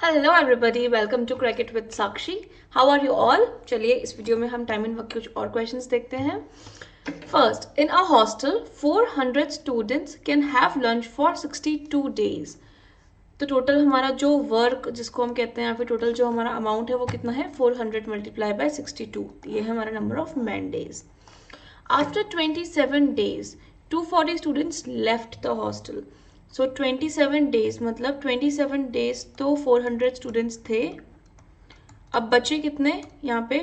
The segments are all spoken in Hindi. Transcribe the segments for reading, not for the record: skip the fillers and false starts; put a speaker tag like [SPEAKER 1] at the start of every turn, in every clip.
[SPEAKER 1] Hello everybody, welcome to Crackit with Sakshi. How are you all. चलिए इस वीडियो में हम टाइम एंड वर्क के कुछ और क्वेश्चंस देखते हैं। First, in a hostel 400 students can have lunch for 62 days. तो टोटल हमारा जो वर्क जिसको हम कहते हैं या फिर टोटल जो हमारा अमाउंट है वो कितना है 400 मल्टीप्लाई बाय 62। ये है हमारा number of man days. After 27 days, 240 students left the hostel. So 27 days मतलब 27 days तो 400 students थे। अब बचे कितने यहाँ पे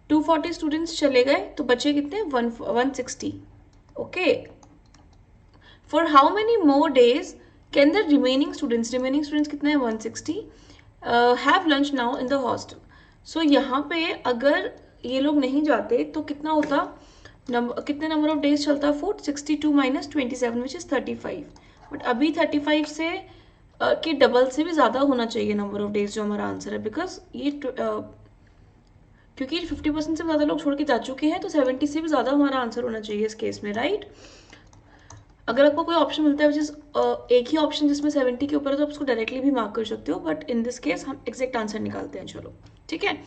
[SPEAKER 1] 240 स्टूडेंट्स चले गए तो बचे कितने 160। Okay, for how many more days can the remaining students कितने हैं 160 have lunch now in the hostel. So यहाँ पे अगर ये लोग नहीं जाते तो कितना होता कितने नंबर ऑफ डेज चलता food 62 minus 27 which is 35। But अभी 35 से के डबल से भी ज़्यादा होना चाहिए नंबर ऑफ डेज जो हमारा आंसर है, बिकॉज ये क्योंकि 50% से ज़्यादा लोग छोड़ के जा चुके हैं तो 70 से भी ज़्यादा हमारा आंसर होना चाहिए इस केस में, राइट। अगर आपको कोई ऑप्शन मिलता है जिस एक ही ऑप्शन जिसमें 70 के ऊपर है तो आप उसको डायरेक्टली भी मार्क कर सकते हो, बट इन दिस केस हम एग्जैक्ट आंसर निकालते हैं। चलो ठीक है,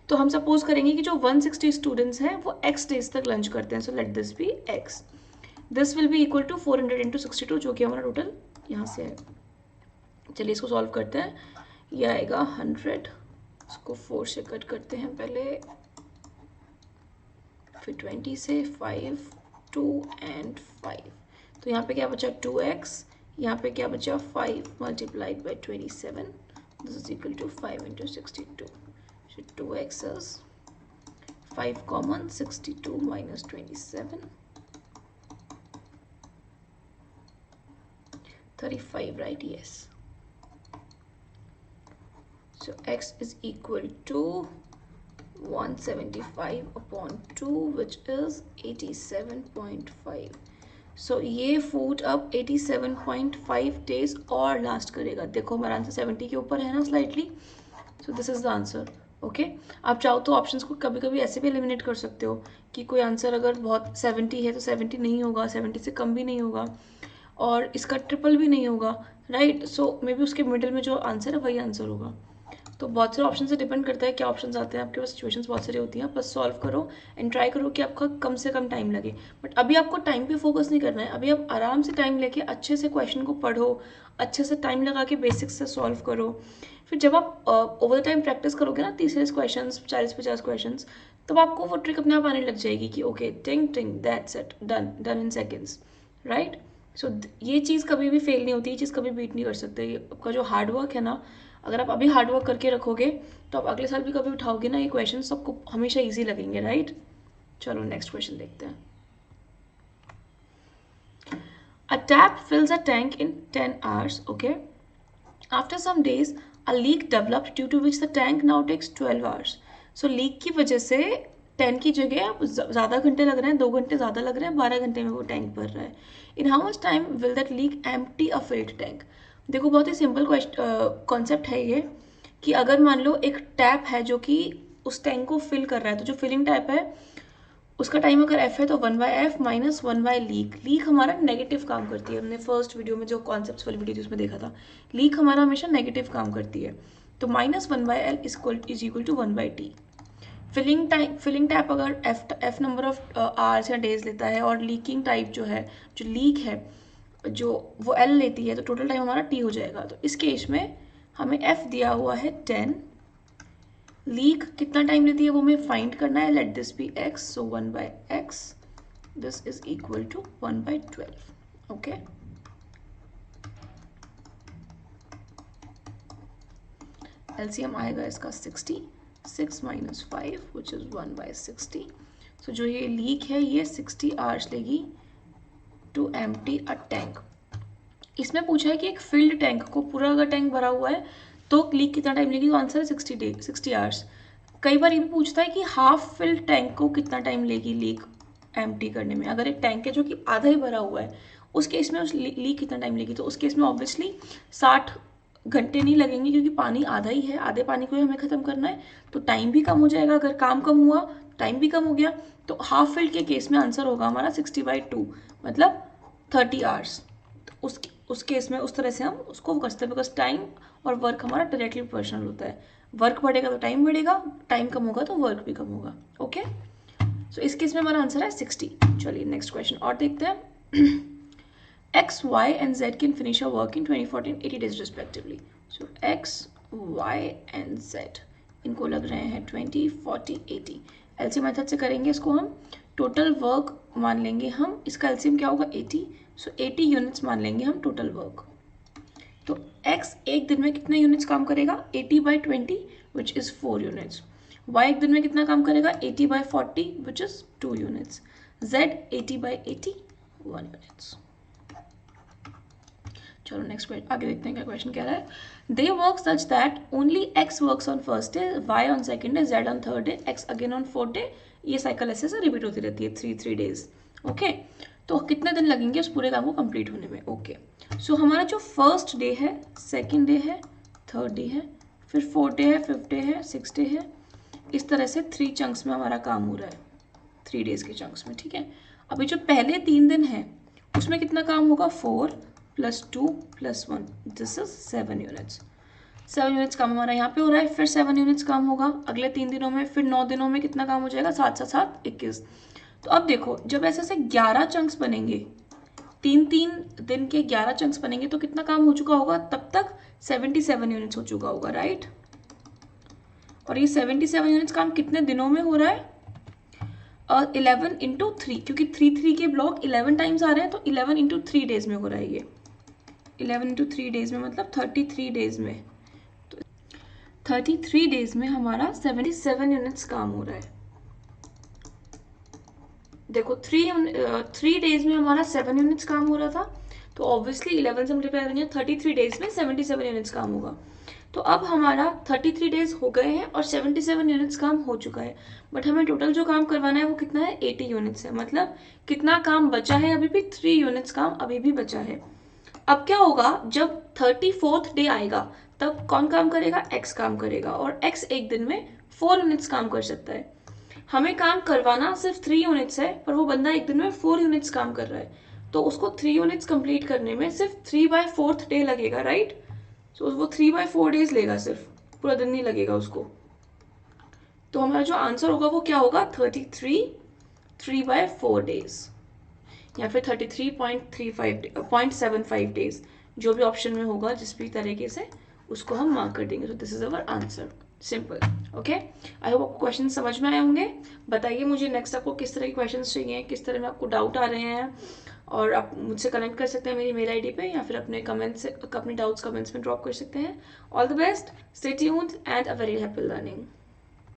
[SPEAKER 1] तो हम सपोज करेंगे कि जो 160 स्टूडेंट्स हैं वो x डेज तक लंच करते हैं। So let this be x, this will be equal to 400 into 62 जो कि हमारा टोटल यहाँ से है। चलिए इसको सॉल्व करते हैं। ये आएगा 100, इसको 4 से कट करते हैं पहले, फिर 20 से 5, 2 एंड 5। तो यहाँ पे क्या बचा 2x, यहाँ पे क्या बचा 5 multiplied by 27, this is equal to 5 into 62। So 2x is 5 common, 62 minus 27, 35, right? Yes. So x is equal to 175 upon 2 which is 87.5. So ये फूड अब 87.5 डेज और लास्ट करेगा। देखो हमारा आंसर 70 के ऊपर है ना slightly, so this is the answer. Okay, आप चाहो तो ऑप्शंस को कभी कभी ऐसे भी एलिमिनेट कर सकते हो कि कोई आंसर अगर बहुत 70 है तो 70 नहीं होगा, 70 से कम भी नहीं होगा और इसका ट्रिपल भी नहीं होगा, राइट। सो मे बी उसके मिडिल में जो आंसर है वही आंसर होगा। तो बहुत सारे ऑप्शन से डिपेंड करता है क्या ऑप्शंस आते हैं आपके पास। सिचुएशंस बहुत सारी होती हैं, बस सॉल्व करो एंड ट्राई करो कि आपका कम से कम टाइम लगे। बट अभी आपको टाइम पे फोकस नहीं करना है, अभी आप आराम से टाइम लेके अच्छे से क्वेश्चन को पढ़ो, अच्छे से टाइम लगा के बेसिक्स से सॉल्व करो। फिर जब आप ओवर द टाइम प्रैक्टिस करोगे ना 30 क्वेश्चन 40-50 क्वेश्चन, तब आपको वो ट्रिक अपने आप आने लग जाएगी कि ओके टिंग टिंग that's it, done done in seconds, right. So ये चीज़ कभी भी फेल नहीं होती, ये चीज़ कभी बीट नहीं कर सकते। आपका जो हार्डवर्क है ना, अगर आप अभी हार्डवर्क करके रखोगे तो आप अगले साल भी कभी उठाओगे ना ये क्वेश्चन सबको हमेशा ईजी लगेंगे, राइट। चलो नेक्स्ट क्वेश्चन देखते हैं। A tap fills a tank in 10 hours, okay? After some days, a leak developed due to which the tank now takes 12 hours. So leak की वजह से 10 की जगह अब ज़्यादा घंटे लग रहे हैं, 2 घंटे ज़्यादा लग रहे हैं, 12 घंटे में वो टैंक भर रहा है। In how much time will that leak empty a filled tank? देखो बहुत ही सिंपल कॉन्सेप्ट है ये कि अगर मान लो एक टैप है जो कि उस टैंक को फिल कर रहा है, तो जो फिलिंग टैप है उसका टाइम अगर एफ है तो 1/f माइनस 1/लीक। लीक हमारा नेगेटिव काम करती है, हमने फर्स्ट वीडियो में जो कॉन्सेप्ट वाली वीडियो उसमें देखा था, लीक हमारा हमेशा नेगेटिव काम करती है। तो minus 1/l is equal to 1/t। Filling type अगर एफ नंबर ऑफ आवर्स या डेज लेता है और लीकिंग टाइप जो है, जो लीक है जो वो एल लेती है, तो टोटल टाइम हमारा टी हो जाएगा। तो इस केस में हमें एफ दिया हुआ है 10, लीक कितना टाइम लेती है वो हमें फाइंड करना है। Let this be x, so 1/x, this is equal to 1/12। Okay, LCM आएगा इसका 60, 6 माइनस 5 विच इज 1/60। सो जो ये लीक है ये 60 आवर्स लेगी टू एम्प्टी अ टैंक। इसमें पूछा है कि एक फिल्ड टैंक को, पूरा अगर टैंक भरा हुआ है तो लीक कितना टाइम लेगी, तो आंसर है 60 आवर्स। कई बार ये भी पूछता है कि हाफ फिल्ड टैंक को कितना टाइम लेगी लीक एम्प्टी करने में। अगर एक टैंक है जो कि आधा ही भरा हुआ है उस केस में उस लीक कितना टाइम लेगी, तो उस केस में ऑब्वियसली 60 घंटे नहीं लगेंगे क्योंकि पानी आधा ही है, आधे पानी को ही हमें ख़त्म करना है, तो टाइम भी कम हो जाएगा। अगर काम कम हुआ टाइम भी कम हो गया, तो हाफ फिल्ड के केस में आंसर होगा हमारा 60/2 मतलब 30 आवर्स। उस केस में उस तरह से हम उसको कर सकते हैं, बिकॉज टाइम और वर्क हमारा डायरेक्टली प्रोपोर्शनल होता है। वर्क बढ़ेगा तो टाइम बढ़ेगा, टाइम कम होगा तो वर्क भी कम होगा। ओके, सो इस केस में हमारा आंसर है 60। चलिए नेक्स्ट क्वेश्चन और देखते हैं। X, Y and Z can finish our work in 24 and 80 days respectively. So X, Y and Z इनको लग रहे हैं 20, 40, 80। एलसीएम मेथड से करेंगे इसको हम। टोटल वर्क मान लेंगे हम, इसका एलसीएम क्या होगा 80, सो 80 यूनिट्स मान लेंगे हम टोटल वर्क। तो X एक दिन में कितने यूनिट्स काम करेगा 80/20 विच इज 4 यूनिट्स। Y एक दिन में कितना काम करेगा 80/40 which is 2 units. Z 80/80 1 units. चलो नेक्स्ट आगे देखते हैं क्या क्वेश्चन कह रहा है। They work such that only X works on first day, Y on second day, Z on third day, X again on fourth day. ये साइकिल ऐसे से रिपीट होती रहती है 3 डेज। ओके, तो कितने दिन लगेंगे उस पूरे काम को कंप्लीट होने में। ओके, सो हमारा जो फर्स्ट डे है, सेकेंड डे है, थर्ड डे है, फिर फोर्थ डे है, फिफ्थ डे है, सिक्स डे है, इस तरह से 3 चंक्स में हमारा काम हो रहा है, 3 डेज के चंक्स में। ठीक है, अभी जो पहले 3 दिन है उसमें कितना काम होगा 4 + 2 + 1, दिस इज 7 यूनिट्स। 7 यूनिट्स काम हमारा यहाँ पे हो रहा है, फिर 7 यूनिट्स काम होगा अगले 3 दिनों में, फिर 9 दिनों में कितना काम हो जाएगा 7 × 7 = 21। तो अब देखो जब ऐसे से 11 चंक्स बनेंगे, 3 दिन के 11 चंक्स बनेंगे तो कितना काम हो चुका होगा तब तक 77 यूनिट्स हो चुका होगा, राइट। और ये 77 यूनिट्स काम कितने दिनों में हो रहा है 11 × 3, क्योंकि 3 के ब्लॉक 11 टाइम्स आ रहे हैं तो 11 × 3 डेज में हो रहा है ये। 11 × 3 डेज में मतलब 33 डेज में। तो 33 डेज में हमारा 77 यूनिट्स काम हो रहा है। देखो 3 डेज में हमारा 7 यूनिट्स काम हो रहा था, तो ऑब्वियसली 11 से मल्टीप्लाई करेंगे 33 डेज में 77 यूनिट्स काम होगा। तो अब हमारा 33 डेज हो गए हैं और 77 यूनिट्स काम हो चुका है, बट हमें टोटल जो काम करवाना है वो कितना है 80 यूनिट्स है। मतलब कितना काम बचा है अभी भी 3 यूनिट्स काम अभी भी बचा है। अब क्या होगा जब 34th डे आएगा तब कौन काम करेगा एक्स काम करेगा, और एक्स एक दिन में 4 यूनिट्स काम कर सकता है। हमें काम करवाना सिर्फ 3 यूनिट्स है, पर वो बंदा एक दिन में 4 यूनिट्स काम कर रहा है, तो उसको 3 यूनिट्स कंप्लीट करने में सिर्फ 3/4 डे लगेगा, राइट। सो वो 3/4 डेज लेगा, सिर्फ पूरा दिन नहीं लगेगा उसको। तो हमारा जो आंसर होगा वो क्या होगा 33 3/4 डेज, या फिर 33.75 डेज, जो भी ऑप्शन में होगा जिस भी तरीके से उसको हम मार्क कर देंगे। तो this is our answer, simple. Okay, I hope आपको क्वेश्चन समझ में आए होंगे। बताइए मुझे नेक्स्ट आपको किस तरह के क्वेश्चन चाहिए, किस तरह में आपको डाउट आ रहे हैं, और आप मुझसे कनेक्ट कर सकते हैं मेरी मेल आईडी पे, या फिर अपने कमेंट्स अपने डाउट्स कमेंट्स में ड्रॉप कर सकते हैं। All the best, stay tuned and a very happy learning.